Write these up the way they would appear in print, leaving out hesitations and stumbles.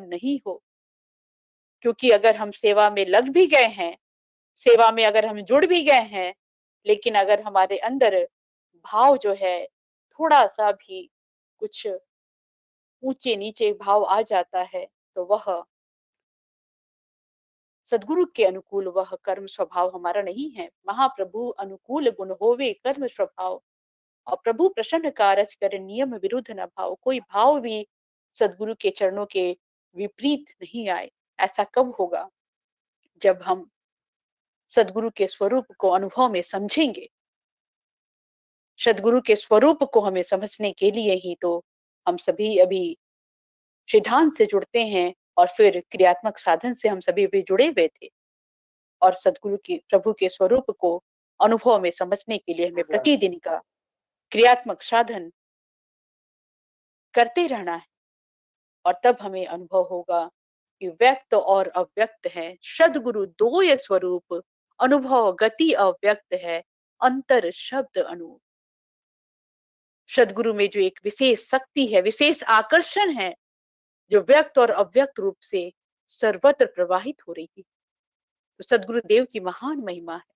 नहीं हो। क्योंकि अगर हम सेवा में लग भी गए हैं, सेवा में अगर हम जुड़ भी गए हैं, लेकिन अगर हमारे अंदर भाव जो है थोड़ा सा भी कुछ ऊंचे नीचे भाव आ जाता है, तो वह सदगुरु के अनुकूल वह कर्म स्वभाव हमारा नहीं है। महाप्रभु अनुकूल गुण होवे कर्म स्वभाव, और प्रभु प्रसन्न कारज कर नियम विरुद्ध न भाव। कोई भाव भी सदगुरु के चरणों के विपरीत नहीं आए। ऐसा कब होगा? जब हम सदगुरु के स्वरूप को अनुभव में समझेंगे। सदगुरु के स्वरूप को हमें समझने के लिए ही तो हम सभी अभी सिद्धांत से जुड़ते हैं, और फिर क्रियात्मक साधन से हम सभी भी जुड़े हुए थे। और सदगुरु की प्रभु के स्वरूप को अनुभव में समझने के लिए हमें प्रतिदिन का क्रियात्मक साधन करते रहना है। और तब हमें अनुभव होगा कि व्यक्त और अव्यक्त है, सदगुरु दो ये स्वरूप, अनुभव गति अव्यक्त है, अंतर शब्द अनु। सदगुरु में जो एक विशेष शक्ति है, विशेष आकर्षण है, जो व्यक्त और अव्यक्त रूप से सर्वत्र प्रवाहित हो रही है, तो सदगुरु देव की महान महिमा है।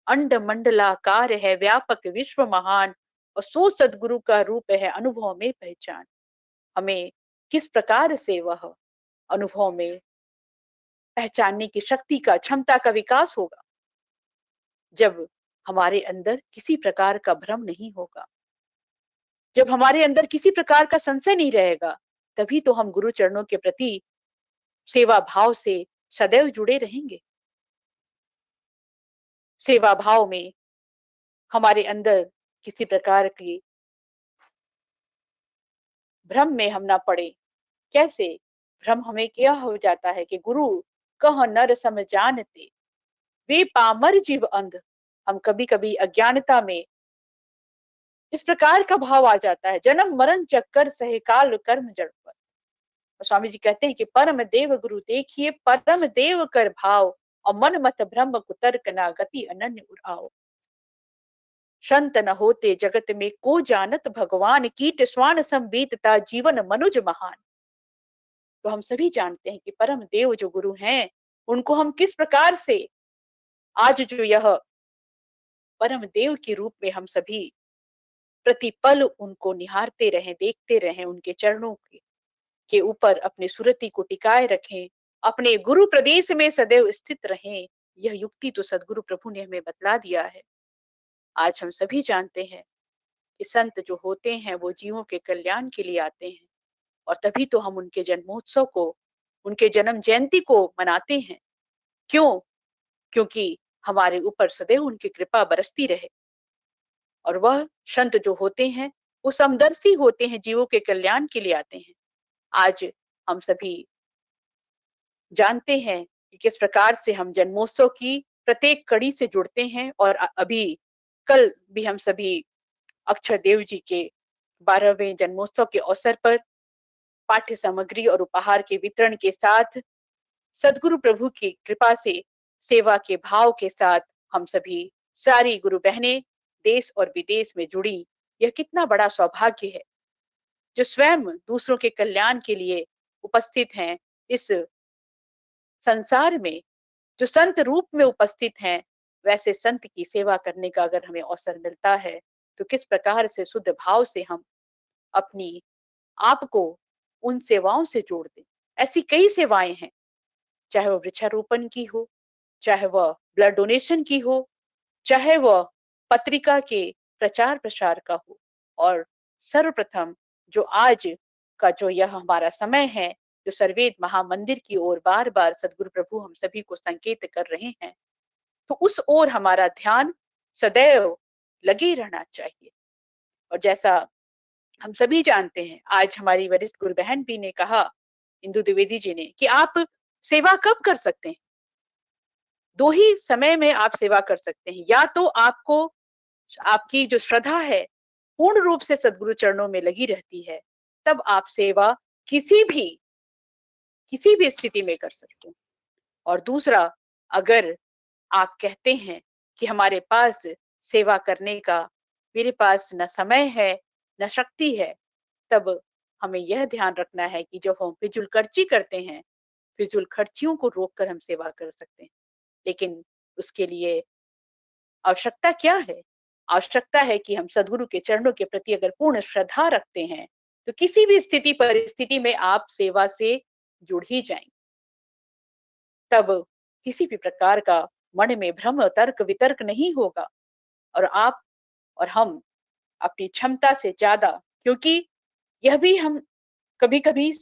अंड मंडलाकार है, व्यापक विश्व महान, और सो सदगुरु का रूप है अनुभव में पहचान। हमें किस प्रकार से वह अनुभव में पहचानने की शक्ति का, क्षमता का विकास होगा? जब हमारे अंदर किसी प्रकार का भ्रम नहीं होगा, जब हमारे अंदर किसी प्रकार का संशय नहीं रहेगा, तभी तो हम गुरु चरणों के प्रति सेवा भाव से सदैव जुड़े रहेंगे। सेवा भाव में हमारे अंदर किसी प्रकार की भ्रम में हम ना पड़े। कैसे भ्रम हमें क्या हो जाता है कि गुरु कह नर सम जानते, वे पामर जीव अंध। हम कभी कभी अज्ञानता में इस प्रकार का भाव आ जाता है, जन्म मरण चक्कर सहे काल कर्म जड़ पर। स्वामी जी कहते हैं कि परम देव गुरु देखिए, परम देव कर भाव, और मन मत ब्रह्म कुतर्क ना गति अनन्य उराव। संत न होते जगत में को जानत भगवान, कीट स्वान संबीतता जीवन मनुज महान। तो हम सभी जानते हैं कि परम देव जो गुरु हैं, उनको हम किस प्रकार से आज जो यह परम देव के रूप में हम सभी प्रतिपल उनको निहारते रहें, देखते रहें, उनके चरणों के ऊपर अपने सुरति को टिकाए रखें, अपने गुरु प्रदेश में सदैव स्थित रहें। यह युक्ति तो सदगुरु प्रभु ने हमें बतला दिया है। आज हम सभी जानते हैं कि संत जो होते हैं वो जीवों के कल्याण के लिए आते हैं, और तभी तो हम उनके जन्मोत्सव को, उनके जन्म जयंती को मनाते हैं। क्यों? क्योंकि हमारे ऊपर सदैव उनकी कृपा बरसती रहे। और वह संत जो होते हैं वो समदर्शी होते हैं, जीवों के कल्याण के लिए आते हैं। आज हम सभी जानते हैं कि किस प्रकार से हम जन्मोत्सव की प्रत्येक कड़ी से जुड़ते हैं, और अभी कल भी हम सभी अक्षर देव जी के 12वें जन्मोत्सव के अवसर पर पाठ्य सामग्री और उपहार के वितरण के साथ सदगुरु प्रभु की कृपा से सेवा के भाव के साथ हम सभी सारी गुरु बहनें देश और विदेश में जुड़ी। यह कितना बड़ा सौभाग्य है, जो स्वयं दूसरों के कल्याण के लिए उपस्थित हैं इस संसार में, जो संत रूप में उपस्थित हैं। वैसे संत की सेवा करने का अगर हमें अवसर मिलता है, तो किस प्रकार से शुद्ध भाव से हम अपनी आप को उन सेवाओं से जोड़ दें। ऐसी कई सेवाएं हैं, चाहे वो वृक्षारोपण की हो, चाहे वह ब्लड डोनेशन की हो, चाहे वह पत्रिका के प्रचार प्रसार का हो, और सर्वप्रथम जो आज का जो यह हमारा समय है, जो सर्वेद महामंदिर की ओर बार बार सदगुरु प्रभु हम सभी को संकेत कर रहे हैं, तो उस ओर हमारा ध्यान सदैव लगे रहना चाहिए। और जैसा हम सभी जानते हैं, आज हमारी वरिष्ठ गुरु बहन भी ने कहा, इंदु द्विवेदी जी ने, कि आप सेवा कब कर सकते हैं? दो ही समय में आप सेवा कर सकते हैं। या तो आपको आपकी जो श्रद्धा है पूर्ण रूप से सदगुरु चरणों में लगी रहती है, तब आप सेवा किसी भी किसी भी स्थिति में कर सकते हैं। और दूसरा, अगर आप कहते हैं कि हमारे पास सेवा करने का, मेरे पास न समय है न शक्ति है, तब हमें यह ध्यान रखना है कि जब हम फिजूल खर्ची करते हैं, फिजूल खर्चियों को रोककर हम सेवा कर सकते हैं। लेकिन उसके लिए आवश्यकता क्या है? आवश्यकता है कि हम सद्गुरु के चरणों के प्रति अगर पूर्ण श्रद्धा रखते हैं, तो किसी भी स्थिति परिस्थिति में आप सेवा से जुड़ ही जाएँगे। तब किसी भी प्रकार का मन में भ्रम, तर्क, वितर्क नहीं होगा और आप और हम अपनी क्षमता से ज़्यादा, क्योंकि यह भी हम कभी-कभी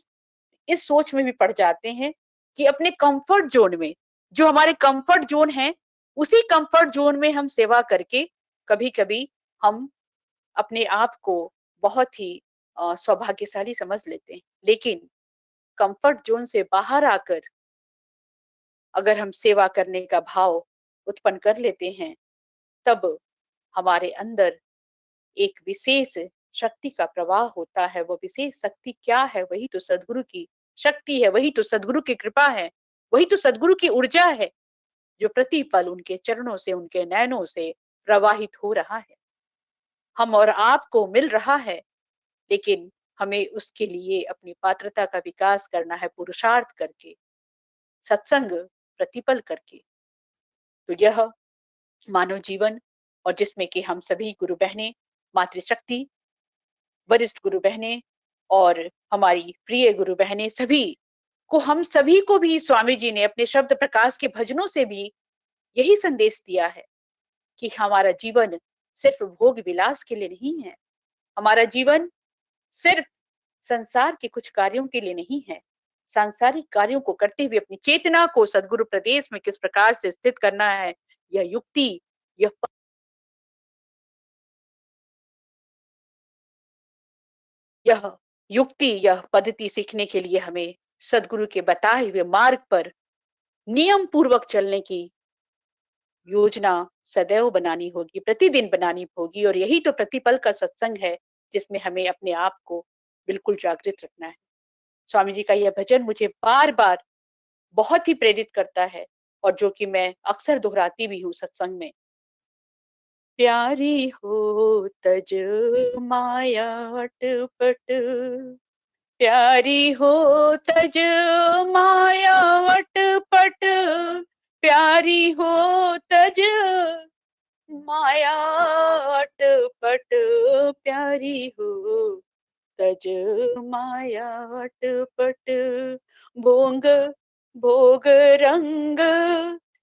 इस सोच में भी पड़ जाते हैं कि अपने कंफर्ट ज़ोन में, जो हमारे कंफर्ट ज़ोन है, उसी कंफर्ट ज़ोन में हम सेवा करके कभी-कभी हम अपने आप को बहुत ही सौभाग्यशाली समझ लेते हैं। लेकिन कंफर्ट ज़ोन से बाहर आकर अगर हम सेवा करने का भाव उत्पन्न कर लेते हैं, तब हमारे अंदर एक विशेष शक्ति का प्रवाह होता है। वो विशेष शक्ति क्या है? वही तो सद्गुरु की शक्ति है, वही तो सद्गुरु की कृपा है, वही तो सद्गुरु की ऊर्जा है, जो प्रतिपल उनके चरणों से, उनके नयनों से प्रवाहित हो रहा है। हम और आपको मिल रहा है, लेकिन हमें उसके लिए अपनी पात्रता का विकास करना है पुरुषार्थ करके, सत्संग प्रतिपल करके। तो यह मानव जीवन और जिसमें कि हम सभी गुरु बहनें, मातृशक्ति, वरिष्ठ गुरु बहनें और हमारी प्रिय गुरु बहनें सभी को, हम सभी को भी स्वामी जी ने अपने शब्द प्रकाश के भजनों से भी यही संदेश दिया है कि हमारा जीवन सिर्फ भोग विलास के लिए नहीं है। हमारा जीवन सिर्फ संसार के कुछ कार्यों के लिए नहीं है। सांसारिक कार्यों को करते हुए अपनी चेतना को सद्गुरु प्रदेश में किस प्रकार से स्थित करना है, यह युक्ति, यह यह युक्ति, यह पद्धति सीखने के लिए हमें सद्गुरु के बताए हुए मार्ग पर नियम पूर्वक चलने की योजना सदैव बनानी होगी, प्रतिदिन बनानी होगी और यही तो प्रतिपल का सत्संग है, जिसमें हमें अपने आप को बिल्कुल जागृत रखना है। स्वामी जी का यह भजन मुझे बार-बार बहुत ही प्रेरित करता है और जो कि मैं अक्सर दोहराती भी हूँ सत्संग में। प्यारी हो तज माया अटपट, प्यारी हो तज माया अटपट, प्यारी हो तज माया अटपट, प्यारी हो तज माया अटपट, भोंग भोग रंग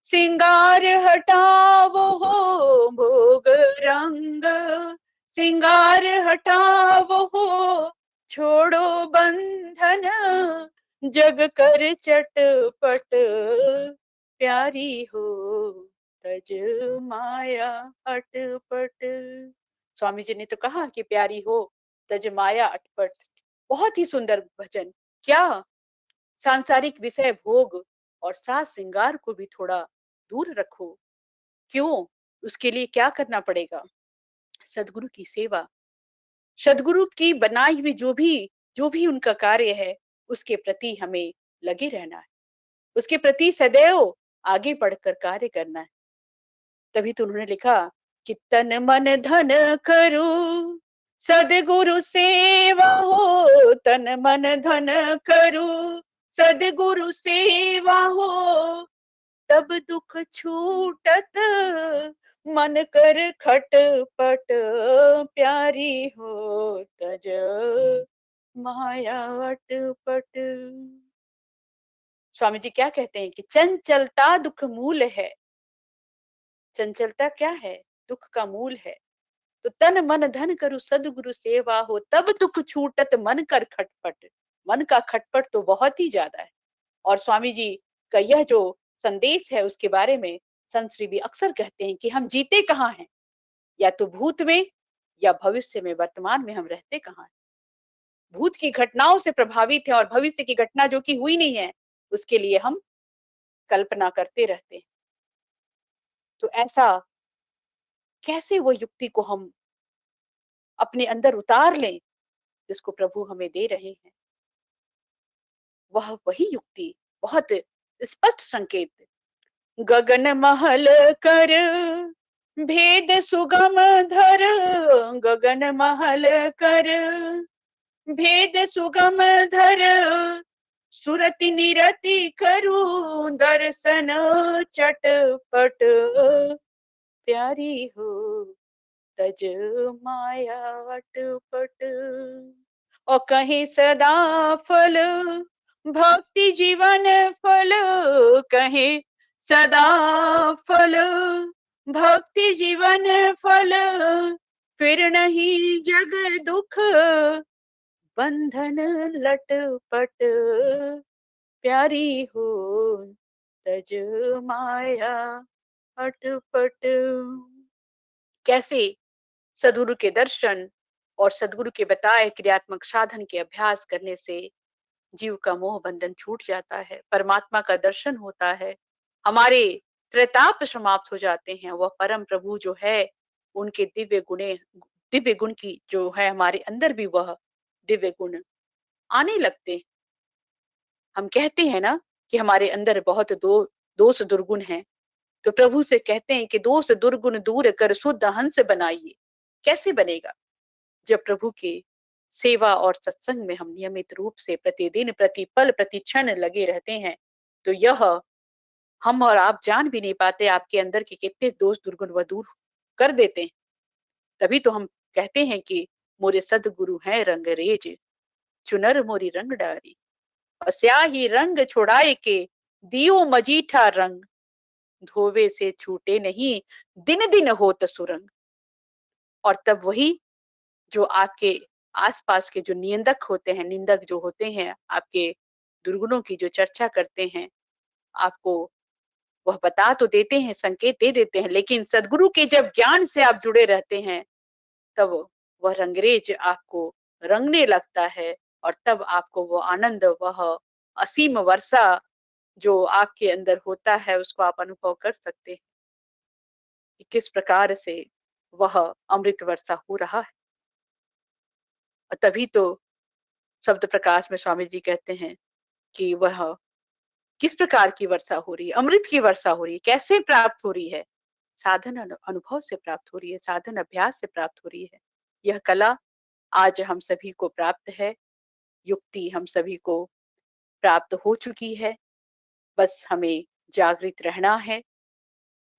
सिंगार हटावो हो, भोग रंग सिंगार हटावो हो, छोड़ो बंधन जग कर चटपट, प्यारी हो तज माया अटपट। स्वामी जी ने तो कहा कि प्यारी हो तज माया अटपट। बहुत ही सुंदर भजन। क्या सांसारिक विषय भोग और साज श्रृंगार को भी थोड़ा दूर रखो। क्यों? उसके लिए क्या करना पड़ेगा? सदगुरु की सेवा, सदगुरु की बनाई हुई जो भी उनका कार्य है, उसके प्रति हमें लगे रहना है। उसके प्रति सदैव आगे बढ़कर कार्य करना है। तभी तो उन्होंने लिखा कि तन मन धन करूं सदगुरु सेवा हो, तन मन धन करूं सदगुरु सेवा हो, तब दुख छूटत मन कर खटपट, प्यारी हो तज माया अटपट। स्वामी जी क्या कहते हैं कि चंचलता दुख मूल है। चंचलता क्या है? दुख का मूल है। तो तन मन धन करु सदगुरु सेवा हो, तब दुख छूटत मन कर खटपट। मन का खटपट तो बहुत ही ज्यादा है। और स्वामी जी का यह जो संदेश है उसके बारे में संत श्री भी अक्सर कहते हैं कि हम जीते कहाँ हैं, या तो भूत में या भविष्य में, वर्तमान में हम रहते कहाँ हैं। भूत की घटनाओं से प्रभावित है और भविष्य की घटना जो कि हुई नहीं है, उसके लिए हम कल्पना करते रहते हैं। तो ऐसा कैसे वो युक्ति को हम अपने अंदर उतार लें, जिसको प्रभु हमें दे रहे हैं। वह वही युक्ति, बहुत स्पष्ट संकेत, गगन महल कर भेद सुगम धर, गगन महल कर भेद सुगम धर सुरति निरति करू दर्शन चटपट प्यारी हो तज माया अटपट। और कहे सदा फल भक्ति जीवन फल, कहे सदा फल भक्ति जीवन फल, फिर नहीं जग दुख बंधन लटपट प्यारी हो तज माया अटपट। कैसे सदगुरु के दर्शन और सदगुरु के बताए क्रियात्मक साधन के अभ्यास करने से जीव का मोह बंधन छूट जाता है, परमात्मा का दर्शन होता है, हमारे त्रिताप समाप्त हो जाते हैं। वह परम प्रभु जो है उनके दिव्य गुण की जो है हमारे अंदर भी वह दिव्य गुण आने लगते हैं। हम कहते हैं ना कि हमारे अंदर बहुत दोष दुर्गुण हैं, तो प्रभु से कहते हैं कि दोष दुर्गुण दूर कर शुद्ध हंस बनाइए। कैसे बनेगा? जब प्रभु के सेवा और सत्संग में हम नियमित रूप से प्रतिदिन प्रतिपल प्रतिक्षण लगे रहते हैं, तो यह हम और आप जान भी नहीं पाते आपके अंदर के कितने दोष दुर्गुण वह दूर कर देते हैं। तभी तो हम कहते हैं कि मोरे सदगुरु हैं रंगरेज, चुनर मोरी रंग डारी, और स्याही रंग छुड़ाए के दियो मजीठा रंग, धोवे से छूटे नहीं दिन दिन होत सुरंग। और तब वही जो आपके आसपास के जो निंदक होते हैं, निंदक जो होते हैं, आपके दुर्गुणों की जो चर्चा करते हैं, आपको वह बता तो देते हैं, संकेत दे देते हैं, लेकिन सदगुरु के जब ज्ञान से आप जुड़े रहते हैं, तब वह रंगरेज आपको रंगने लगता है, और तब आपको वो आनंद, वह असीम वर्षा जो आपके अंदर होता है, उसको आप अनुभव कर सकते हैं कि किस प्रकार से वह अमृत वर्षा हो रहा है। और तभी तो शब्द प्रकाश में स्वामी जी कहते हैं कि वह किस प्रकार की वर्षा हो रही है, अमृत की वर्षा हो रही है। कैसे प्राप्त हो रही है? साधन अनुभव से प्राप्त हो रही है, साधन अभ्यास से प्राप्त हो रही है। यह कला आज हम सभी को प्राप्त है, युक्ति हम सभी को प्राप्त हो चुकी है। बस हमें जागृत रहना है,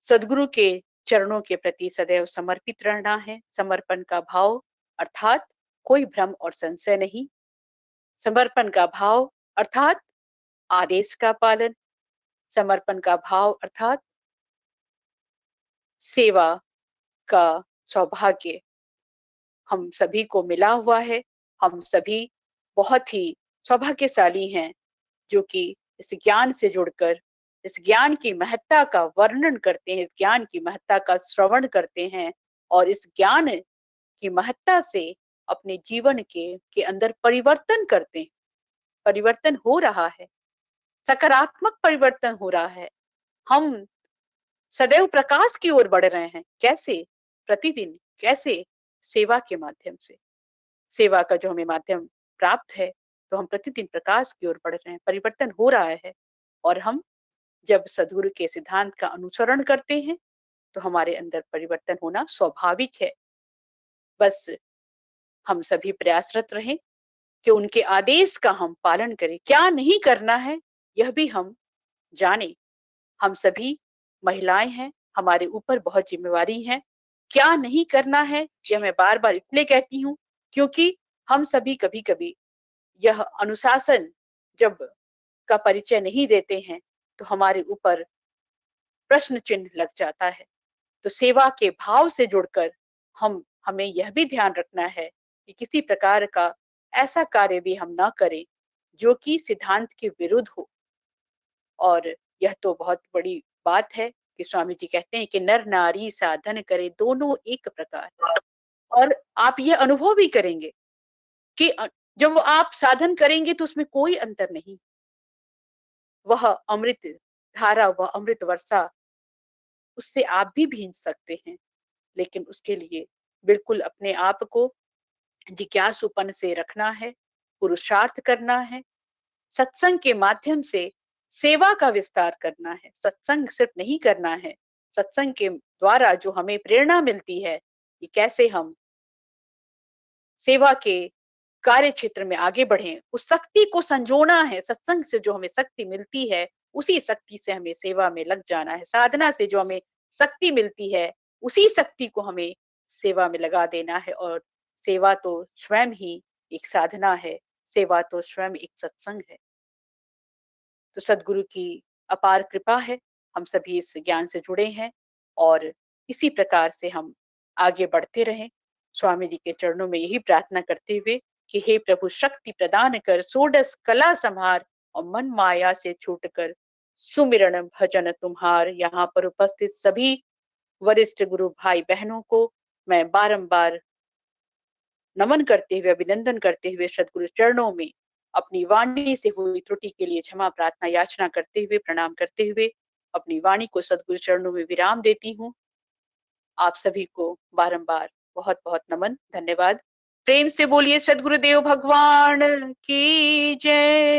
सदगुरु के चरणों के प्रति सदैव समर्पित रहना है। समर्पण का भाव अर्थात कोई भ्रम और संशय नहीं, समर्पण का भाव अर्थात आदेश का पालन, समर्पण का भाव अर्थात सेवा का सौभाग्य हम सभी को मिला हुआ है। हम सभी बहुत ही सौभाग्यशाली हैं जो कि इस ज्ञान से जुड़कर इस ज्ञान की महत्ता का वर्णन करते हैं, इस ज्ञान की महत्ता का श्रवण करते हैं, और इस ज्ञान की महत्ता से अपने जीवन के अंदर परिवर्तन करते हैं। परिवर्तन हो रहा है, सकारात्मक परिवर्तन हो रहा है। हम सदैव प्रकाश की ओर बढ़ रहे हैं। कैसे? प्रतिदिन। कैसे? सेवा के माध्यम से। सेवा का जो हमें माध्यम प्राप्त है, तो हम प्रतिदिन प्रकाश की ओर बढ़ रहे हैं, परिवर्तन हो रहा है। और हम जब सदगुरु के सिद्धांत का अनुसरण करते हैं, तो हमारे अंदर परिवर्तन होना स्वाभाविक है। बस हम सभी प्रयासरत रहें कि उनके आदेश का हम पालन करें। क्या नहीं करना है, यह भी हम जाने। हम सभी महिलाएं हैं, हमारे ऊपर बहुत जिम्मेवारी है। क्या नहीं करना है, यह मैं बार बार इसलिए कहती हूँ क्योंकि हम सभी कभी कभी यह अनुशासन जब का परिचय नहीं देते हैं, तो हमारे ऊपर प्रश्न चिन्ह लग जाता है। तो सेवा के भाव से जुड़कर हमें यह भी ध्यान रखना है कि किसी प्रकार का ऐसा कार्य भी हम ना करें जो कि सिद्धांत के विरुद्ध हो। और यह तो बहुत बड़ी बात है कि स्वामी जी कहते हैं कि नर नारी साधन करे दोनों एक प्रकार। और आप ये अनुभव भी करेंगे कि जब आप साधन करेंगे तो उसमें कोई अंतर नहीं। वह अमृत धारा, वह अमृत वर्षा, उससे आप भी भींज सकते हैं। लेकिन उसके लिए बिल्कुल अपने आप को जिज्ञासुपन से रखना है, पुरुषार्थ करना है, सत्संग के माध्यम से सेवा का विस्तार करना है। सत्संग सिर्फ नहीं करना है, सत्संग के द्वारा जो हमें प्रेरणा मिलती है कि कैसे हम सेवा के कार्य क्षेत्र में आगे बढ़ें, उस शक्ति को संजोना है, सत्संग से जो हमें शक्ति मिलती है, उसी शक्ति से हमें सेवा में लग जाना है। साधना से जो हमें शक्ति मिलती है, उसी शक्ति को हमें सेवा में लगा देना है और सेवा तो स्वयं ही एक साधना है, सेवा तो स्वयं एक सत्संग है। तो सदगुरु की अपार कृपा है, हम सभी इस ज्ञान से जुड़े हैं और इसी प्रकार से हम आगे बढ़ते रहें। स्वामी जी के चरणों में यही प्रार्थना करते हुए कि हे प्रभु शक्ति प्रदान कर, सोडस कला संहार और मन माया से छूटकर सुमिरन भजन तुम्हार। यहाँ पर उपस्थित सभी वरिष्ठ गुरु भाई बहनों को मैं बारंबार नमन करते हुए, अभिनंदन करते हुए सदगुरु चरणों में अपनी वाणी से हुई त्रुटि के लिए क्षमा प्रार्थना याचना करते हुए, प्रणाम करते हुए अपनी वाणी को सदगुरु चरणों में विराम देती हूँ। आप सभी को बारंबार बहुत बहुत नमन, धन्यवाद। प्रेम से बोलिए सदगुरुदेव भगवान की जय।